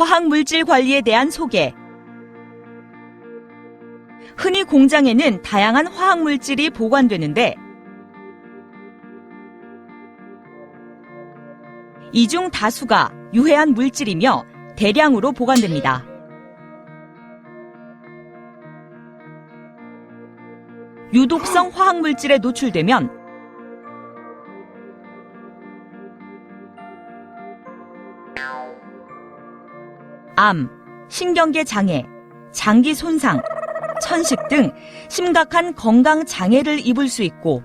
화학물질 관리에 대한 소개. 흔히 공장에는 다양한 화학물질이 보관되는데 이 중 다수가 유해한 물질이며 대량으로 보관됩니다. 유독성 화학물질에 노출되면 암, 신경계 장애, 장기 손상, 천식 등 심각한 건강 장애를 입을 수 있고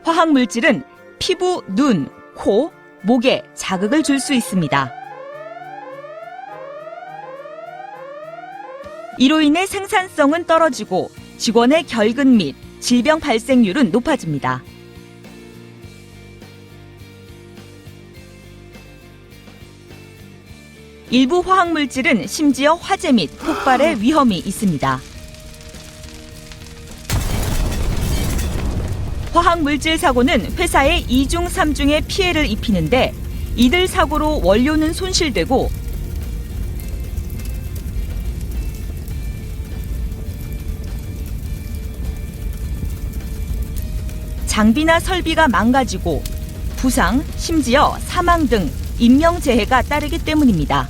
화학물질은 피부, 눈, 코, 목에 자극을 줄 수 있습니다. 이로 인해 생산성은 떨어지고 직원의 결근 및 질병 발생률은 높아집니다. 일부 화학물질은 심지어 화재 및 폭발의 위험이 있습니다. 화학물질 사고는 회사에 2중, 3중의 피해를 입히는데 이들 사고로 원료는 손실되고 장비나 설비가 망가지고 부상, 심지어 사망 등 인명재해가 따르기 때문입니다.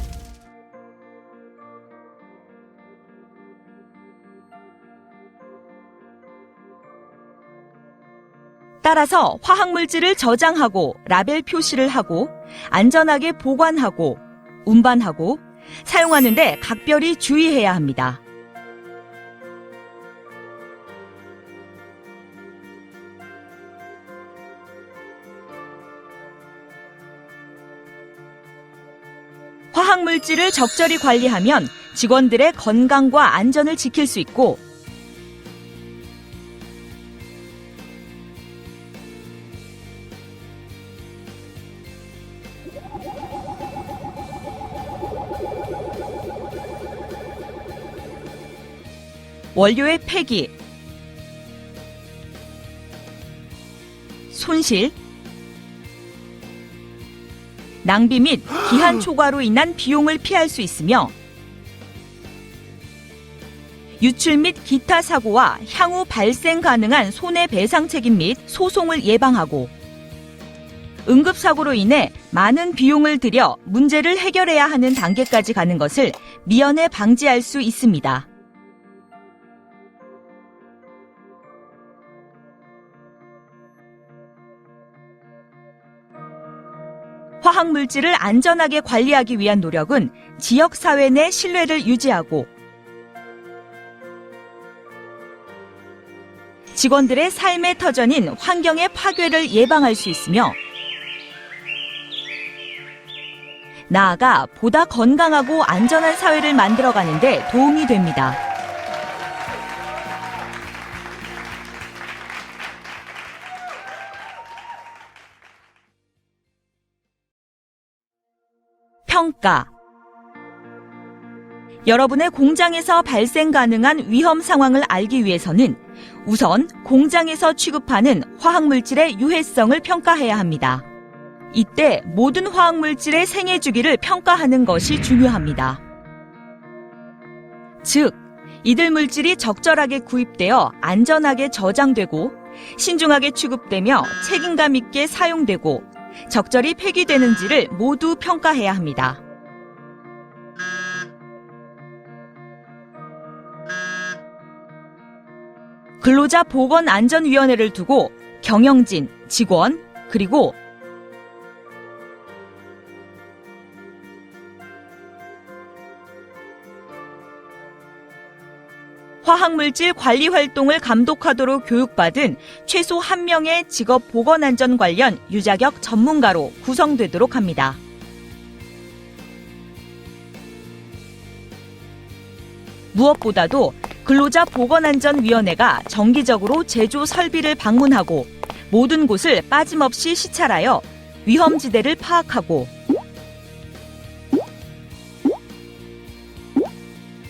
따라서 화학물질을 저장하고 라벨 표시를 하고 안전하게 보관하고 운반하고 사용하는 데 각별히 주의해야 합니다. 화학물질을 적절히 관리하면 직원들의 건강과 안전을 지킬 수 있고 원료의 폐기, 손실, 낭비 및 기한 초과로 인한 비용을 피할 수 있으며 유출 및 기타 사고와 향후 발생 가능한 손해배상 책임 및 소송을 예방하고 응급사고로 인해 많은 비용을 들여 문제를 해결해야 하는 단계까지 가는 것을 미연에 방지할 수 있습니다. 화학물질을 안전하게 관리하기 위한 노력은 지역사회 내 신뢰를 유지하고 직원들의 삶의 터전인 환경의 파괴를 예방할 수 있으며 나아가 보다 건강하고 안전한 사회를 만들어가는 데 도움이 됩니다. 평가. 여러분의 공장에서 발생 가능한 위험 상황을 알기 위해서는 우선 공장에서 취급하는 화학물질의 유해성을 평가해야 합니다. 이때 모든 화학물질의 생애 주기를 평가하는 것이 중요합니다. 즉, 이들 물질이 적절하게 구입되어 안전하게 저장되고 신중하게 취급되며 책임감 있게 사용되고 적절히 폐기되는지를 모두 평가해야 합니다. 근로자 보건안전위원회를 두고 경영진, 직원, 그리고 화학물질 관리 활동을 감독하도록 교육받은 최소 1명의 직업 보건안전 관련 유자격 전문가로 구성되도록 합니다. 무엇보다도 근로자 보건안전위원회가 정기적으로 제조 설비를 방문하고 모든 곳을 빠짐없이 시찰하여 위험지대를 파악하고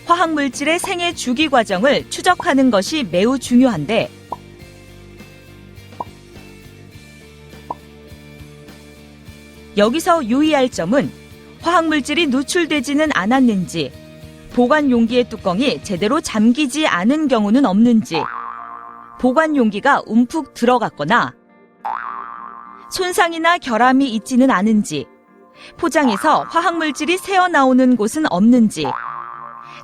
화학물질의 생애 주기 과정을 추적하는 것이 매우 중요한데 여기서 유의할 점은 화학물질이 누출되지는 않았는지, 보관 용기의 뚜껑이 제대로 잠기지 않은 경우는 없는지, 보관 용기가 움푹 들어갔거나 손상이나 결함이 있지는 않은지, 포장에서 화학물질이 새어나오는 곳은 없는지,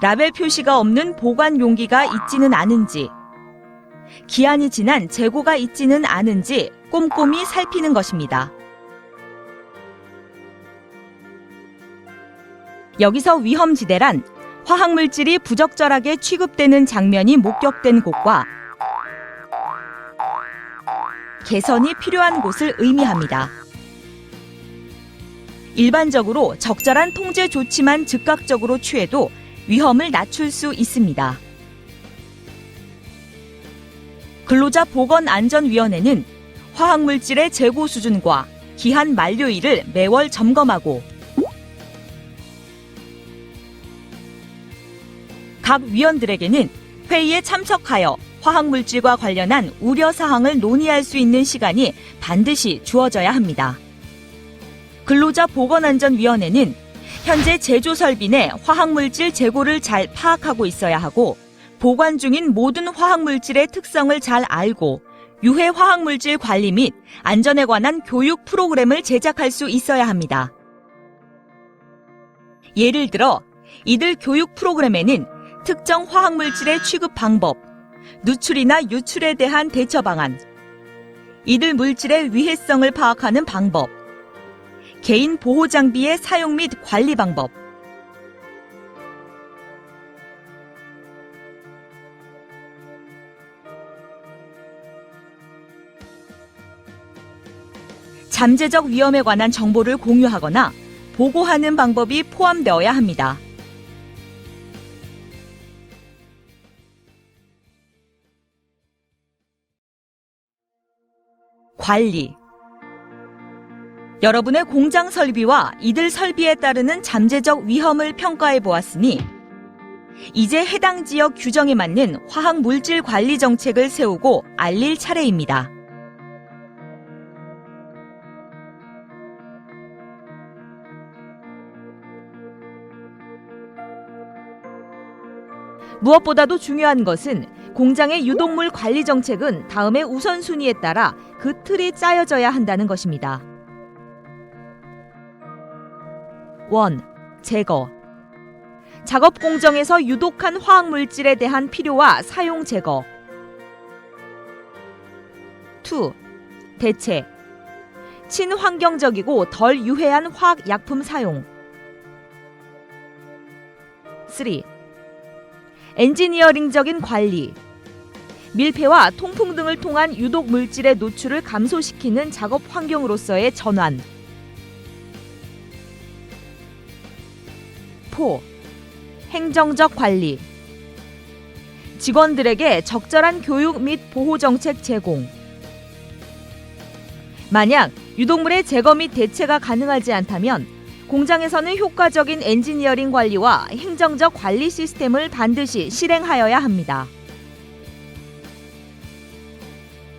라벨 표시가 없는 보관 용기가 있지는 않은지, 기한이 지난 재고가 있지는 않은지 꼼꼼히 살피는 것입니다. 여기서 위험지대란 화학물질이 부적절하게 취급되는 장면이 목격된 곳과 개선이 필요한 곳을 의미합니다. 일반적으로 적절한 통제 조치만 즉각적으로 취해도 위험을 낮출 수 있습니다. 근로자 보건안전위원회는 화학물질의 재고 수준과 기한 만료일을 매월 점검하고 각 위원들에게는 회의에 참석하여 화학물질과 관련한 우려사항을 논의할 수 있는 시간이 반드시 주어져야 합니다. 근로자 보건안전위원회는 현재 제조 설비 내 화학물질 재고를 잘 파악하고 있어야 하고 보관 중인 모든 화학물질의 특성을 잘 알고 유해 화학물질 관리 및 안전에 관한 교육 프로그램을 제작할 수 있어야 합니다. 예를 들어 이들 교육 프로그램에는 특정 화학물질의 취급 방법, 누출이나 유출에 대한 대처 방안, 이들 물질의 위해성을 파악하는 방법, 개인 보호 장비의 사용 및 관리 방법, 잠재적 위험에 관한 정보를 공유하거나 보고하는 방법이 포함되어야 합니다. 관리. 여러분의 공장 설비와 이들 설비에 따르는 잠재적 위험을 평가해 보았으니 이제 해당 지역 규정에 맞는 화학물질 관리 정책을 세우고 알릴 차례입니다. 무엇보다도 중요한 것은 공장의 유독물 관리 정책은 다음의 우선순위에 따라 그 틀이 짜여져야 한다는 것입니다. 1. 제거. 작업 공정에서 유독한 화학물질에 대한 필요와 사용 제거. 2. 대체. 친환경적이고 덜 유해한 화학약품 사용. 3. 엔지니어링적인 관리. 밀폐와 통풍 등을 통한 유독 물질의 노출을 감소시키는 작업 환경으로서의 전환. 4. 행정적 관리. 직원들에게 적절한 교육 및 보호 정책 제공. 만약 유독물의 제거 및 대체가 가능하지 않다면 공장에서는 효과적인 엔지니어링 관리와 행정적 관리 시스템을 반드시 실행하여야 합니다.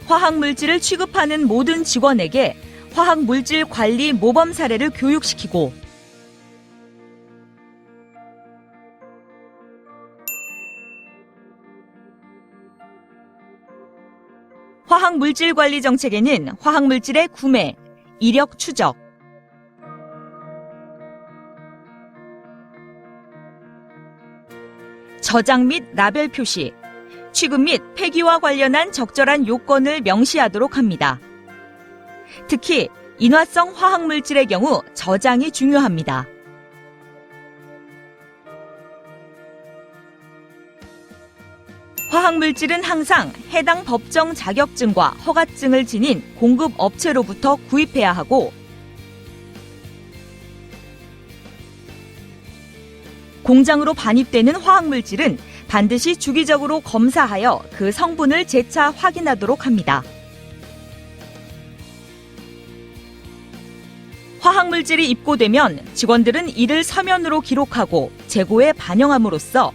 화학물질을 취급하는 모든 직원에게 화학물질 관리 모범 사례를 교육시키고 화학물질 관리 정책에는 화학물질의 구매, 이력 추적, 저장 및 라벨 표시, 취급 및 폐기와 관련한 적절한 요건을 명시하도록 합니다. 특히 인화성 화학물질의 경우 저장이 중요합니다. 화학물질은 항상 해당 법정 자격증과 허가증을 지닌 공급 업체로부터 구입해야 하고 공장으로 반입되는 화학물질은 반드시 주기적으로 검사하여 그 성분을 재차 확인하도록 합니다. 화학물질이 입고되면 직원들은 이를 서면으로 기록하고 재고에 반영함으로써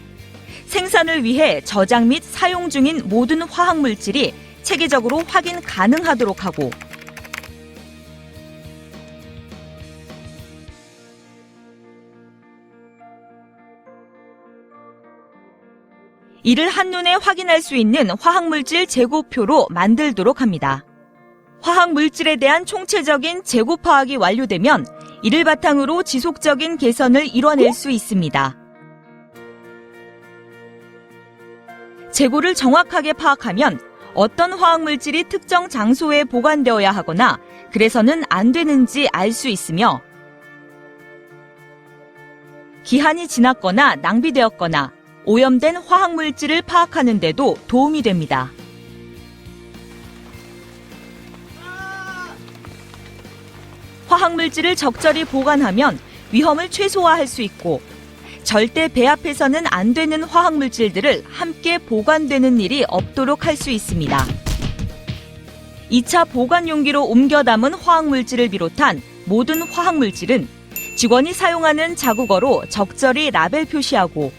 생산을 위해 저장 및 사용 중인 모든 화학물질이 체계적으로 확인 가능하도록 하고 이를 한눈에 확인할 수 있는 화학물질 재고표로 만들도록 합니다. 화학물질에 대한 총체적인 재고 파악이 완료되면 이를 바탕으로 지속적인 개선을 이뤄낼 수 있습니다. 재고를 정확하게 파악하면 어떤 화학물질이 특정 장소에 보관되어야 하거나 그래서는 안 되는지 알 수 있으며 기한이 지났거나 낭비되었거나 오염된 화학물질을 파악하는 데도 도움이 됩니다. 화학물질을 적절히 보관하면 위험을 최소화할 수 있고 절대 배합해서는 안 되는 화학물질들을 함께 보관되는 일이 없도록 할 수 있습니다. 2차 보관 용기로 옮겨 담은 화학물질을 비롯한 모든 화학물질은 직원이 사용하는 자국어로 적절히 라벨 표시하고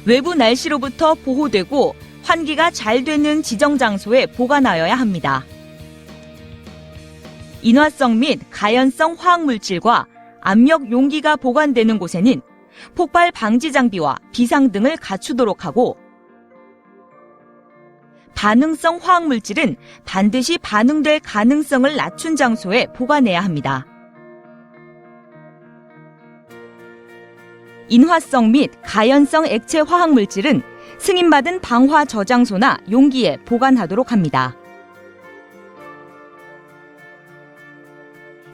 외부 날씨로부터 보호되고 환기가 잘 되는 지정 장소에 보관하여야 합니다. 인화성 및 가연성 화학물질과 압력 용기가 보관되는 곳에는 폭발 방지 장비와 비상등을 갖추도록 하고 반응성 화학물질은 반드시 반응될 가능성을 낮춘 장소에 보관해야 합니다. 인화성 및 가연성 액체 화학물질은 승인받은 방화 저장소나 용기에 보관하도록 합니다.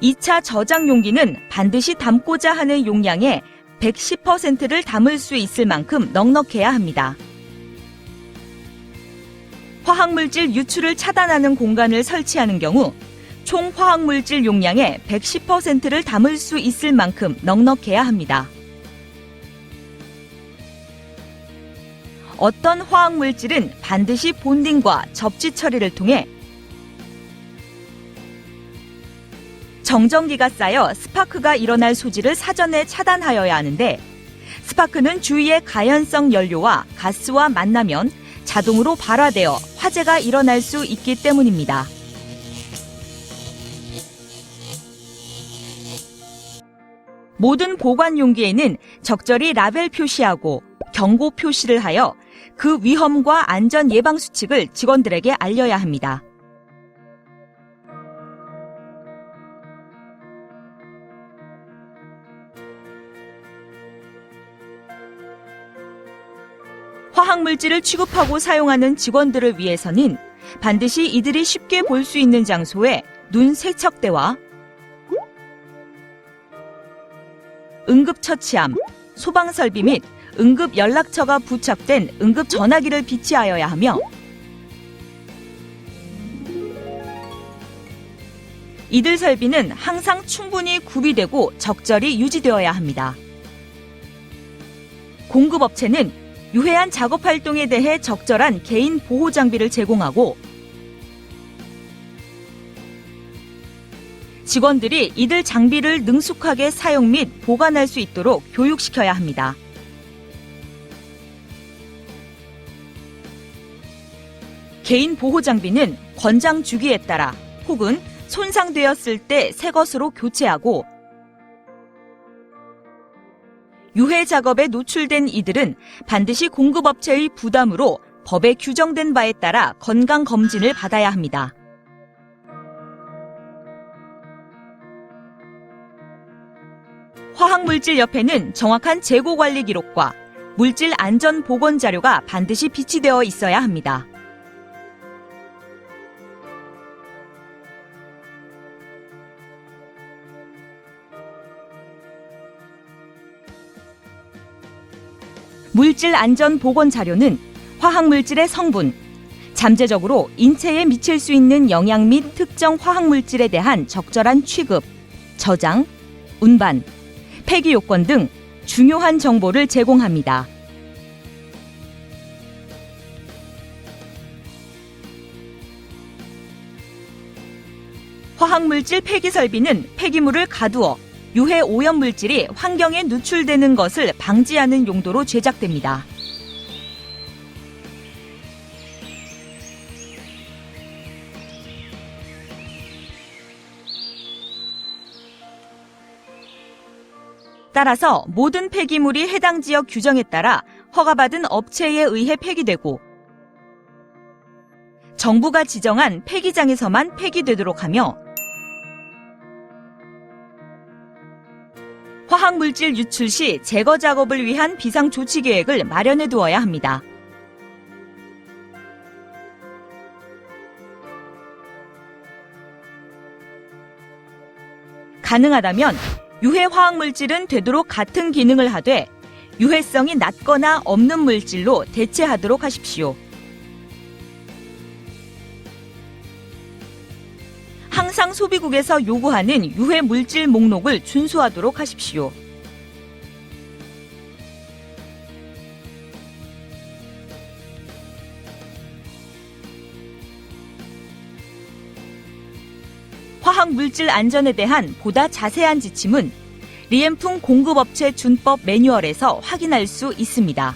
2차 저장 용기는 반드시 담고자 하는 용량의 110%를 담을 수 있을 만큼 넉넉해야 합니다. 화학물질 유출을 차단하는 공간을 설치하는 경우 총 화학물질 용량의 110%를 담을 수 있을 만큼 넉넉해야 합니다. 어떤 화학물질은 반드시 본딩과 접지 처리를 통해 정전기가 쌓여 스파크가 일어날 소지를 사전에 차단하여야 하는데 스파크는 주위의 가연성 연료와 가스와 만나면 자동으로 발화되어 화재가 일어날 수 있기 때문입니다. 모든 보관 용기에는 적절히 라벨 표시하고 경고 표시를 하여 그 위험과 안전 예방 수칙을 직원들에게 알려야 합니다. 화학물질을 취급하고 사용하는 직원들을 위해서는 반드시 이들이 쉽게 볼 수 있는 장소에 눈 세척대와 응급처치함, 소방설비 및 응급연락처가 부착된 응급전화기를 비치하여야 하며 이들 설비는 항상 충분히 구비되고 적절히 유지되어야 합니다. 공급업체는 유해한 작업 활동에 대해 적절한 개인 보호 장비를 제공하고 직원들이 이들 장비를 능숙하게 사용 및 보관할 수 있도록 교육시켜야 합니다. 개인 보호 장비는 권장 주기에 따라 혹은 손상되었을 때 새 것으로 교체하고 유해 작업에 노출된 이들은 반드시 공급업체의 부담으로 법에 규정된 바에 따라 건강검진을 받아야 합니다. 화학물질 옆에는 정확한 재고관리 기록과 물질 안전 보건 자료가 반드시 비치되어 있어야 합니다. 물질 안전 보건 자료는 화학물질의 성분, 잠재적으로 인체에 미칠 수 있는 영향 및 특정 화학물질에 대한 적절한 취급, 저장, 운반, 폐기 요건 등 중요한 정보를 제공합니다. 화학물질 폐기 설비는 폐기물을 가두어 유해 오염물질이 환경에 누출되는 것을 방지하는 용도로 제작됩니다. 따라서 모든 폐기물이 해당 지역 규정에 따라 허가받은 업체에 의해 폐기되고 정부가 지정한 폐기장에서만 폐기되도록 하며 화학물질 유출 시 제거 작업을 위한 비상조치 계획을 마련해 두어야 합니다. 가능하다면 유해 화학물질은 되도록 같은 기능을 하되 유해성이 낮거나 없는 물질로 대체하도록 하십시오. 항상 소비국에서 요구하는 유해 물질 목록을 준수하도록 하십시오. 화학물질 안전에 대한 보다 자세한 지침은 리엔풍 공급업체 준법 매뉴얼에서 확인할 수 있습니다.